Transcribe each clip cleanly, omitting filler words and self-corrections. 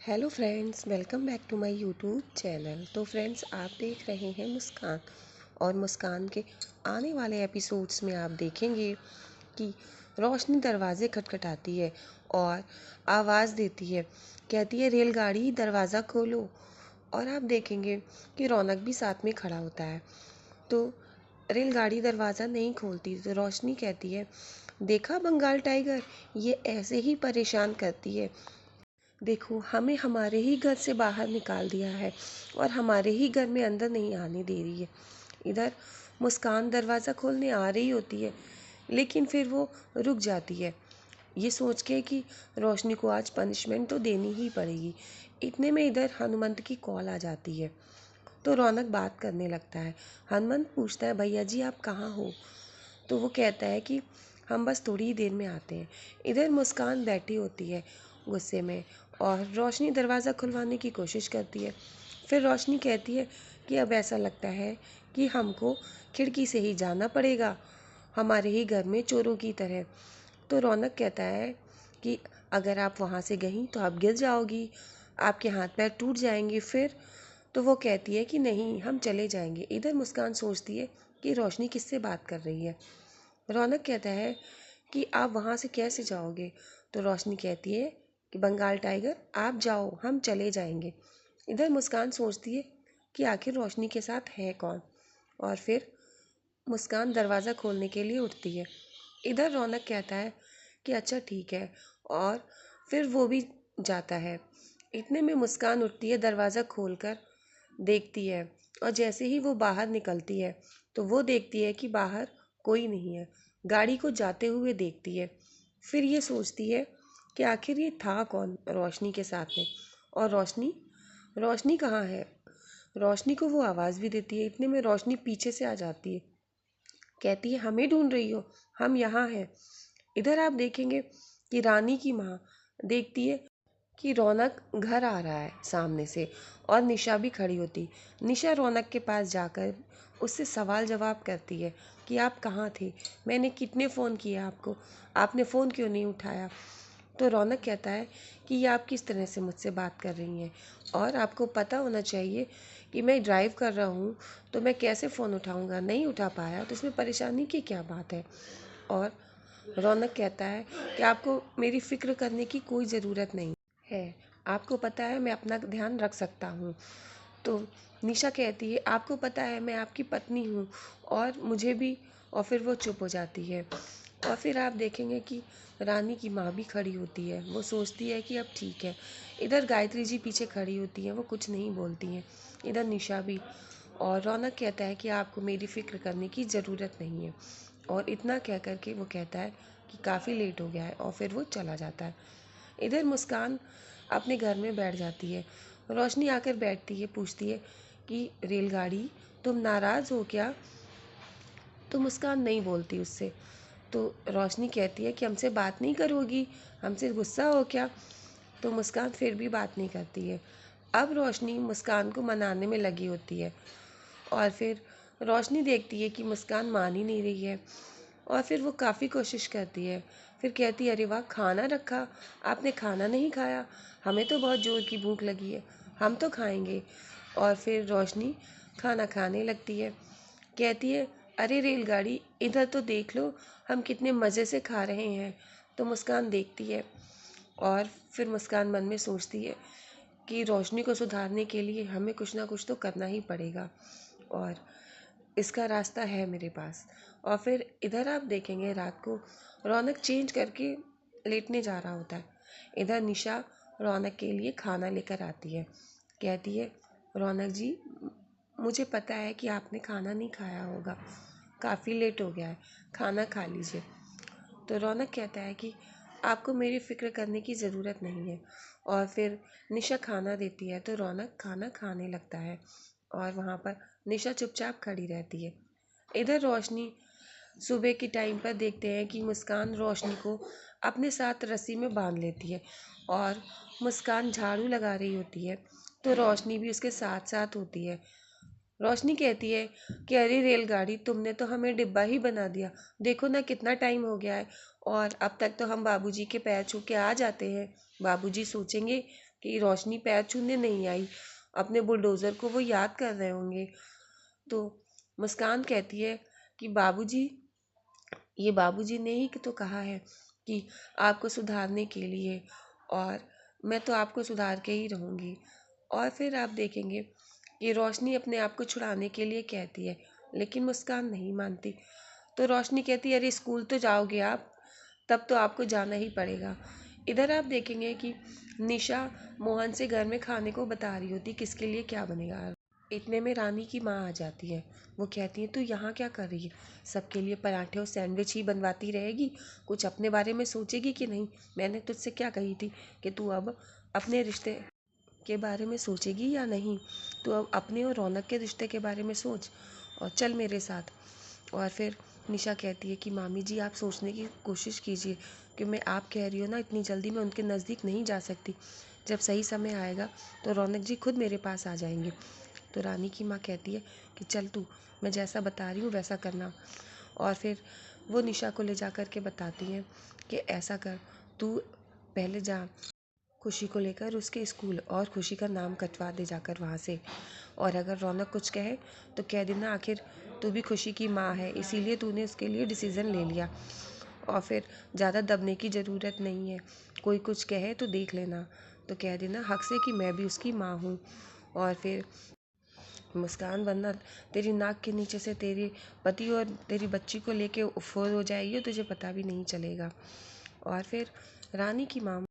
Hello friends, welcome back to my YouTube channel. तो friends, आप देख रहे हैं मुस्कान। और मुस्कान के आने वाले एपिसोड्स में आप देखेंगे कि रोशनी दरवाज़े खटखटाती है और आवाज़ देती है, कहती है रेलगाड़ी दरवाज़ा खोलो। और आप देखेंगे कि रौनक भी साथ में खड़ा होता है। तो रेलगाड़ी दरवाज़ा नहीं खोलती तो रोशनी कहती है, देखा बंगाल टाइगर, ये ऐसे ही परेशान करती है। देखो, हमें हमारे ही घर से बाहर निकाल दिया है और हमारे ही घर में अंदर नहीं आने दे रही है। इधर मुस्कान दरवाज़ा खोलने आ रही होती है, लेकिन फिर वो रुक जाती है, ये सोच के कि रोशनी को आज पनिशमेंट तो देनी ही पड़ेगी। इतने में इधर हनुमंत की कॉल आ जाती है। तो रौनक बात करने लगता है। हनुमंत पूछता है, भैया जी आप कहाँ हो? तो वो कहता है कि हम बस थोड़ी ही देर में आते हैं। इधर मुस्कान बैठी होती है गुस्से में और रोशनी दरवाज़ा खुलवाने की कोशिश करती है। फिर रोशनी कहती है कि अब ऐसा लगता है कि हमको खिड़की से ही जाना पड़ेगा, हमारे ही घर में चोरों की तरह। तो रौनक कहता है कि अगर आप वहाँ से गईं तो आप गिर जाओगी, आपके हाथ पैर टूट जाएंगे फिर। तो वो कहती है कि नहीं, हम चले जाएंगे। इधर मुस्कान सोचती है कि रोशनी किससे बात कर रही है। रौनक कहता है कि आप वहाँ से कैसे जाओगे? तो रोशनी कहती है कि बंगाल टाइगर आप जाओ, हम चले जाएंगे। इधर मुस्कान सोचती है कि आखिर रोशनी के साथ है कौन। और फिर मुस्कान दरवाज़ा खोलने के लिए उठती है। इधर रौनक कहता है कि अच्छा ठीक है, और फिर वो भी जाता है। इतने में मुस्कान उठती है, दरवाज़ा खोलकर देखती है, और जैसे ही वो बाहर निकलती है तो वो देखती है कि बाहर कोई नहीं है। गाड़ी को जाते हुए देखती है। फिर ये सोचती है कि आखिर ये था कौन रोशनी के साथ में, और रोशनी रोशनी कहाँ है। रोशनी को वो आवाज़ भी देती है। इतने में रोशनी पीछे से आ जाती है, कहती है हमें ढूंढ रही हो, हम यहाँ हैं। इधर आप देखेंगे कि रानी की माँ देखती है कि रौनक घर आ रहा है सामने से, और निशा भी खड़ी होती। निशा रौनक के पास जाकर उससे सवाल जवाब करती है कि आप कहाँ थे, मैंने कितने फ़ोन किए आपको, आपने फ़ोन क्यों नहीं उठाया? तो रौनक कहता है कि ये आप किस तरह से मुझसे बात कर रही हैं, और आपको पता होना चाहिए कि मैं ड्राइव कर रहा हूँ, तो मैं कैसे फ़ोन उठाऊँगा? नहीं उठा पाया तो इसमें परेशानी की क्या बात है? और रौनक कहता है कि आपको मेरी फ़िक्र करने की कोई ज़रूरत नहीं है, आपको पता है मैं अपना ध्यान रख सकता हूँ। तो निशा कहती है आपको पता है मैं आपकी पत्नी हूँ, और मुझे भी। और फिर वो चुप हो जाती है। और फिर आप देखेंगे कि रानी की माँ भी खड़ी होती है। वो सोचती है कि अब ठीक है। इधर गायत्री जी पीछे खड़ी होती हैं, वो कुछ नहीं बोलती हैं। इधर निशा भी। और रौनक कहता है कि आपको मेरी फ़िक्र करने की ज़रूरत नहीं है। और इतना कह कर के वो कहता है कि काफ़ी लेट हो गया है, और फिर वो चला जाता है। इधर मुस्कान अपने घर में बैठ जाती है। रोशनी आकर बैठती है, पूछती है कि रेलगाड़ी तुम नाराज़ हो क्या? तो मुस्कान नहीं बोलती उससे। तो रोशनी कहती है कि हमसे बात नहीं करोगी, हमसे गुस्सा हो क्या? तो मुस्कान फिर भी बात नहीं करती है। अब रोशनी मुस्कान को मनाने में लगी होती है। और फिर रोशनी देखती है कि मुस्कान मान ही नहीं रही है, और फिर वो काफ़ी कोशिश करती है। फिर कहती है अरे वाह, खाना रखा, आपने खाना नहीं खाया, हमें तो बहुत ज़ोर की भूख लगी है, हम तो खाएंगे। और फिर रोशनी खाना खाने लगती है। कहती है अरे रेलगाड़ी इधर तो देख लो, हम कितने मज़े से खा रहे हैं। तो मुस्कान देखती है, और फिर मुस्कान मन में सोचती है कि रोशनी को सुधारने के लिए हमें कुछ ना कुछ तो करना ही पड़ेगा, और इसका रास्ता है मेरे पास। और फिर इधर आप देखेंगे रात को रौनक चेंज करके लेटने जा रहा होता है। इधर निशा रौनक के लिए खाना लेकर आती है। कहती है रौनक जी, मुझे पता है कि आपने खाना नहीं खाया होगा, काफ़ी लेट हो गया है, खाना खा लीजिए। तो रौनक कहता है कि आपको मेरी फ़िक्र करने की ज़रूरत नहीं है। और फिर निशा खाना देती है तो रौनक खाना खाने लगता है, और वहाँ पर निशा चुपचाप खड़ी रहती है। इधर रोशनी सुबह के टाइम पर देखते हैं कि मुस्कान रोशनी को अपने साथ रस्सी में बांध लेती है, और मुस्कान झाड़ू लगा रही होती है, तो रोशनी भी उसके साथ साथ होती है। रोशनी कहती है कि अरे रेलगाड़ी, तुमने तो हमें डिब्बा ही बना दिया, देखो ना कितना टाइम हो गया है, और अब तक तो हम बाबूजी के पैर छू के आ जाते हैं। बाबूजी सोचेंगे कि रोशनी पैर छूने नहीं आई, अपने बुलडोज़र को वो याद कर रहे होंगे। तो मुस्कान कहती है कि बाबूजी, ये बाबूजी ने ही तो कहा है कि आपको सुधारने के लिए, और मैं तो आपको सुधार के ही रहूँगी। और फिर आप देखेंगे कि रोशनी अपने आप को छुड़ाने के लिए कहती है, लेकिन मुस्कान नहीं मानती। तो रोशनी कहती है, अरे स्कूल तो जाओगे आप, तब तो आपको जाना ही पड़ेगा। इधर आप देखेंगे कि निशा मोहन से घर में खाने को बता रही होती, किसके लिए क्या बनेगा। इतने में रानी की माँ आ जाती है। वो कहती है, तू यहाँ क्या कर रही है? सबके लिए पराठे और सैंडविच ही बनवाती रहेगी, कुछ अपने बारे में सोचेगी कि नहीं? मैंने तुझसे क्या कही थी कि तू अब अपने रिश्ते के बारे में सोचेगी या नहीं? तू अब अपने और रौनक के रिश्ते के बारे में सोच और चल मेरे साथ। और फिर निशा कहती है कि मामी जी, आप सोचने की कोशिश कीजिए कि मैं, आप कह रही हो ना, इतनी जल्दी मैं उनके नज़दीक नहीं जा सकती। जब सही समय आएगा तो रौनक जी खुद मेरे पास आ जाएंगे। तो रानी की माँ कहती है कि चल तू, मैं जैसा बता रही हूँ वैसा करना। और फिर वो निशा को ले जा कर के बताती हैं कि ऐसा कर, तू पहले जा खुशी को लेकर उसके स्कूल और खुशी का नाम कटवा दे जाकर वहाँ से। और अगर रौनक कुछ कहे तो कह देना, आखिर तू भी खुशी की माँ है, इसीलिए तूने उसके लिए डिसीज़न ले लिया। और फिर ज़्यादा दबने की ज़रूरत नहीं है, कोई कुछ कहे तो देख लेना, तो कह देना हक से कि मैं भी उसकी माँ हूँ। और फिर मुस्कान, वरना तेरी नाक के नीचे से तेरे पति और तेरी बच्ची को लेके उफोर हो जाएगी और तुझे पता भी नहीं चलेगा। और फिर रानी की माँ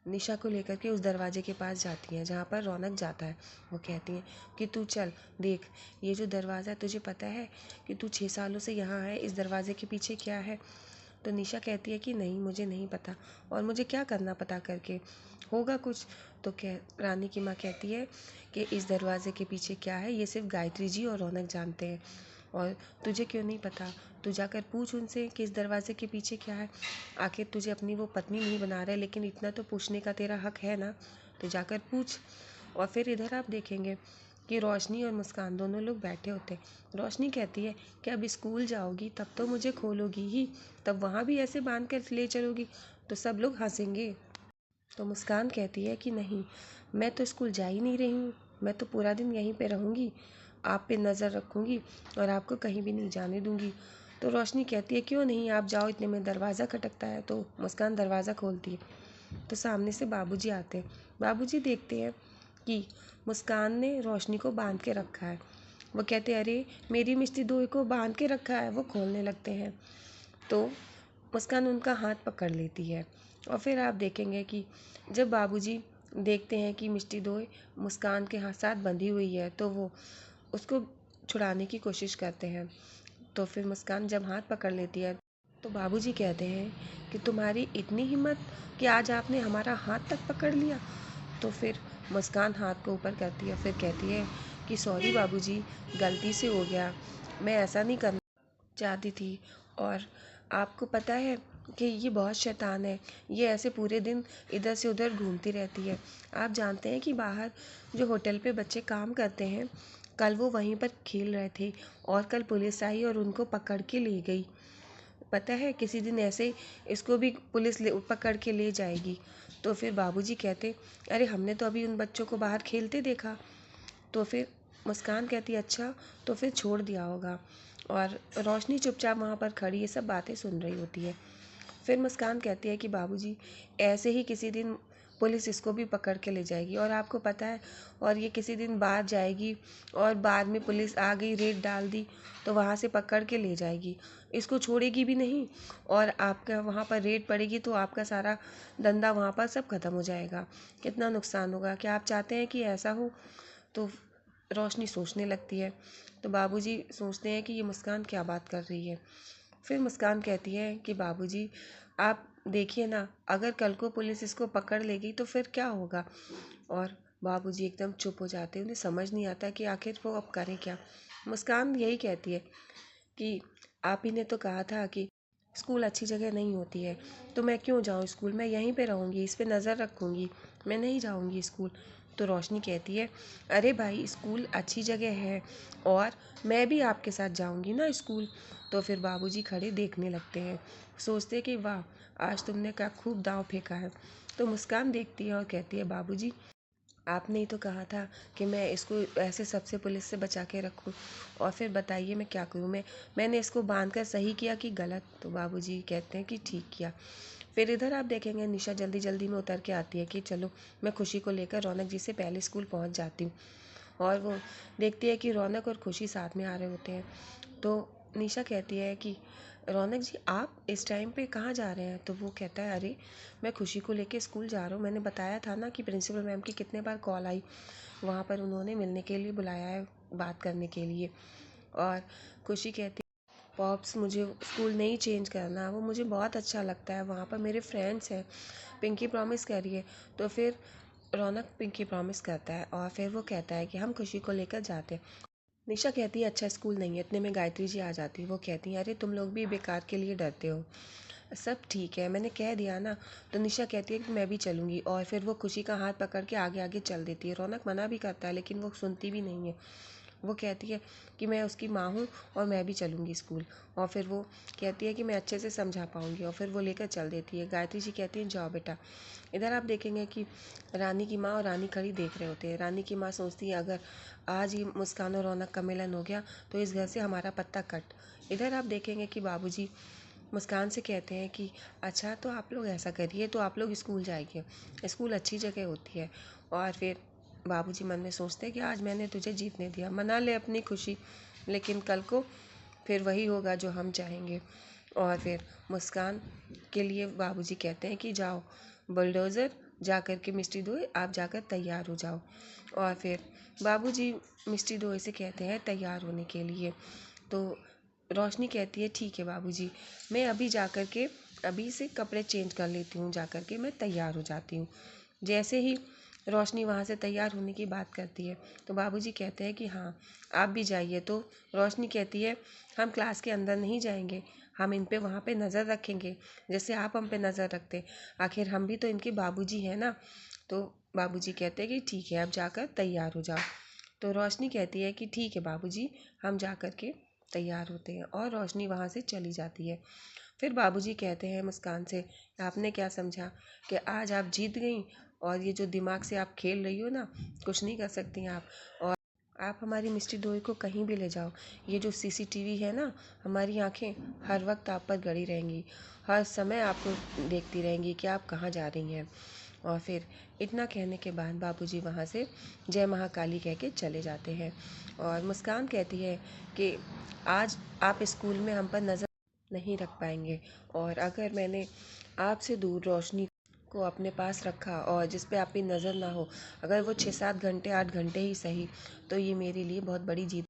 निशा को लेकर के उस दरवाजे के पास जाती हैं जहाँ पर रौनक जाता है। वो कहती हैं कि तू चल देख, ये जो दरवाज़ा है, तुझे पता है कि तू 6 सालों से यहाँ है, इस दरवाजे के पीछे क्या है? तो निशा कहती है कि नहीं, मुझे नहीं पता, और मुझे क्या करना पता करके, होगा कुछ। तो कह रानी की माँ कहती है कि इस दरवाजे के पीछे क्या है ये सिर्फ गायत्री जी और रौनक जानते हैं, और तुझे क्यों नहीं पता? तू जाकर पूछ उनसे कि इस दरवाजे के पीछे क्या है। आखिर तुझे अपनी वो पत्नी नहीं बना रहे, लेकिन इतना तो पूछने का तेरा हक है ना, तो जाकर पूछ। और फिर इधर आप देखेंगे कि रोशनी और मुस्कान दोनों लोग बैठे होते हैं। रोशनी कहती है कि अब स्कूल जाओगी तब तो मुझे खोलोगी ही, तब वहाँ भी ऐसे बांध कर ले चलोगी तो सब लोग हंसेंगे। तो मुस्कान कहती है कि नहीं, मैं तो स्कूल जा ही नहीं रही हूँ, मैं तो पूरा दिन यहीं पे रहूँगी, आप पे नज़र रखूँगी और आपको कहीं भी नहीं जाने दूँगी। तो रोशनी कहती है, क्यों नहीं, आप जाओ। इतने में दरवाज़ा खटकता है तो मुस्कान दरवाज़ा खोलती है। तो सामने से बाबूजी आते हैं। बाबूजी देखते हैं कि मुस्कान ने रोशनी को बांध के रखा है। वो कहते हैं, अरे मेरी मिष्टी दोई को बांध के रखा है। वो खोलने लगते हैं तो मुस्कान उनका हाथ पकड़ लेती है। और फिर आप देखेंगे कि जब बाबूजी देखते हैं कि मिष्टी दोई मुस्कान के हाथ साथ बंधी हुई है तो वो उसको छुड़ाने की कोशिश करते हैं। तो फिर मुस्कान जब हाथ पकड़ लेती है तो बाबूजी कहते हैं कि तुम्हारी इतनी हिम्मत कि आज आपने हमारा हाथ तक पकड़ लिया। तो फिर मुस्कान हाथ को ऊपर करती है, फिर कहती है कि सॉरी बाबूजी, गलती से हो गया, मैं ऐसा नहीं करना चाहती थी। और आपको पता है कि ये बहुत शैतान है, ये ऐसे पूरे दिन इधर से उधर घूमती रहती है। आप जानते हैं कि बाहर जो होटल पे बच्चे काम करते हैं, कल वो वहीं पर खेल रहे थे और कल पुलिस आई और उनको पकड़ के ले गई। पता है किसी दिन ऐसे इसको भी पुलिस ले पकड़ के ले जाएगी। तो फिर बाबूजी कहते, अरे हमने तो अभी उन बच्चों को बाहर खेलते देखा। तो फिर मुस्कान कहती, अच्छा तो फिर छोड़ दिया होगा। और रोशनी चुपचाप वहाँ पर खड़ी ये सब बातें सुन रही होती है। फिर मुस्कान कहती है कि बाबूजी, ऐसे ही किसी दिन पुलिस इसको भी पकड़ के ले जाएगी, और आपको पता है, और ये किसी दिन बाहर जाएगी और बाद में पुलिस आ गई, रेड डाल दी, तो वहाँ से पकड़ के ले जाएगी, इसको छोड़ेगी भी नहीं। और आपका वहाँ पर रेड पड़ेगी तो आपका सारा धंधा वहाँ पर सब खत्म हो जाएगा, कितना नुकसान होगा। क्या आप चाहते हैं कि ऐसा हो? तो रोशनी सोचने लगती है। तो बाबूजी सोचते हैं कि ये मुस्कान क्या बात कर रही है। फिर मुस्कान कहती है कि बाबूजी, आप देखिए ना, अगर कल को पुलिस इसको पकड़ लेगी तो फिर क्या होगा? और बाबूजी एकदम चुप हो जाते हैं, उन्हें समझ नहीं आता कि आखिर वो अब करें क्या। मुस्कान यही कहती है कि आप ही ने तो कहा था कि स्कूल अच्छी जगह नहीं होती है, तो मैं क्यों जाऊँ स्कूल, मैं यहीं पे रहूँगी, इस पे नज़र रखूँगी, मैं नहीं जाऊँगी स्कूल। तो रोशनी कहती है, अरे भाई स्कूल अच्छी जगह है और मैं भी आपके साथ जाऊँगी ना स्कूल। तो फिर बाबूजी खड़े देखने लगते हैं, सोचते कि वाह, आज तुमने क्या खूब दांव फेंका है। तो मुस्कान देखती है और कहती है, बाबूजी आपने ही तो कहा था कि मैं इसको ऐसे सबसे पुलिस से बचा के रखूं, और फिर बताइए मैं क्या करूं। मैंने इसको बांध कर सही किया कि गलत? तो बाबूजी कहते हैं कि ठीक किया। फिर इधर आप देखेंगे निशा जल्दी जल्दी में उतर के आती है कि चलो मैं खुशी को लेकर रौनक जी से पहले स्कूल पहुंच जाती हूँ। और वो देखती है कि रौनक और खुशी साथ में आ रहे होते हैं। तो निशा कहती है कि रौनक जी आप इस टाइम पे कहाँ जा रहे हैं? तो वो कहता है अरे मैं खुशी को लेके स्कूल जा रहा हूँ, मैंने बताया था ना कि प्रिंसिपल मैम की कितने बार कॉल आई, वहाँ पर उन्होंने मिलने के लिए बुलाया है, बात करने के लिए। और खुशी कहती पॉप्स मुझे स्कूल नहीं चेंज करना, वो मुझे बहुत अच्छा लगता है, वहाँ पर मेरे फ्रेंड्स हैं, पिंकी प्रॉमिस करिए। तो फिर रौनक पिंकी प्रॉमिस करता है और फिर वो कहता है कि हम खुशी को लेकर जाते हैं। निशा कहती है अच्छा स्कूल नहीं है, इतने में गायत्री जी आ जाती है। वो कहती हैं अरे तुम लोग भी बेकार के लिए डरते हो, सब ठीक है मैंने कह दिया ना। तो निशा कहती है कि मैं भी चलूँगी, और फिर वो खुशी का हाथ पकड़ के आगे आगे चल देती है। रौनक मना भी करता है लेकिन वो सुनती भी नहीं है। वो कहती है कि मैं उसकी माँ हूँ और मैं भी चलूँगी स्कूल। और फिर वो कहती है कि मैं अच्छे से समझा पाऊँगी, और फिर वो लेकर चल देती है। गायत्री जी कहती हैं जाओ बेटा। इधर आप देखेंगे कि रानी की माँ और रानी खड़ी देख रहे होते हैं। रानी की माँ सोचती है अगर आज ही मुस्कान और रौनक का मिलन हो गया तो इस घर से हमारा पत्ता कट। इधर आप देखेंगे कि बाबूजी मुस्कान से कहते हैं कि अच्छा तो आप लोग ऐसा करिए, तो आप लोग स्कूल जाइए, स्कूल अच्छी जगह होती है। और फिर बाबूजी मन में सोचते हैं कि आज मैंने तुझे जीतने दिया, मना ले अपनी खुशी, लेकिन कल को फिर वही होगा जो हम चाहेंगे। और फिर मुस्कान के लिए बाबूजी कहते हैं कि जाओ बुलडोज़र जा कर के मिष्टी दोई, आप जाकर तैयार हो जाओ। और फिर बाबूजी मिष्टी दोई से कहते हैं तैयार होने के लिए। तो रोशनी कहती है ठीक है बाबूजी, मैं अभी जा कर के अभी से कपड़े चेंज कर लेती हूँ, जा कर के मैं तैयार हो जाती हूँ। जैसे ही रोशनी वहाँ से तैयार होने की बात करती है तो बाबूजी कहते हैं कि हाँ आप भी जाइए। तो रोशनी कहती है हम क्लास के अंदर नहीं जाएंगे, हम इन पे वहाँ पे नज़र रखेंगे जैसे आप हम पे नज़र रखते, आखिर हम भी तो इनके बाबूजी हैं ना। तो बाबूजी कहते हैं कि ठीक है अब जाकर तैयार हो जाओ। तो रोशनी कहती है कि ठीक है बाबूजी, हम जा कर के तैयार होते हैं, और रोशनी वहाँ से चली जाती है। फिर बाबूजी कहते हैं मुस्कान से आपने क्या समझा कि आज आप जीत गई, और ये जो दिमाग से आप खेल रही हो ना, कुछ नहीं कर सकती आप। और आप हमारी मिस्टी दोई को कहीं भी ले जाओ, ये जो सीसीटीवी है ना, हमारी आंखें हर वक्त आप पर गड़ी रहेंगी, हर समय आपको देखती रहेंगी कि आप कहाँ जा रही हैं। और फिर इतना कहने के बाद बाबूजी वहाँ से जय महाकाली कह के चले जाते हैं। और मुस्कान कहती है कि आज आप स्कूल में हम पर नज़र नहीं रख पाएंगे, और अगर मैंने आपसे दूर रोशनी को अपने पास रखा और जिस पे आपकी नज़र ना हो, अगर वो 6-7 घंटे 8 घंटे ही सही, तो ये मेरे लिए बहुत बड़ी जीत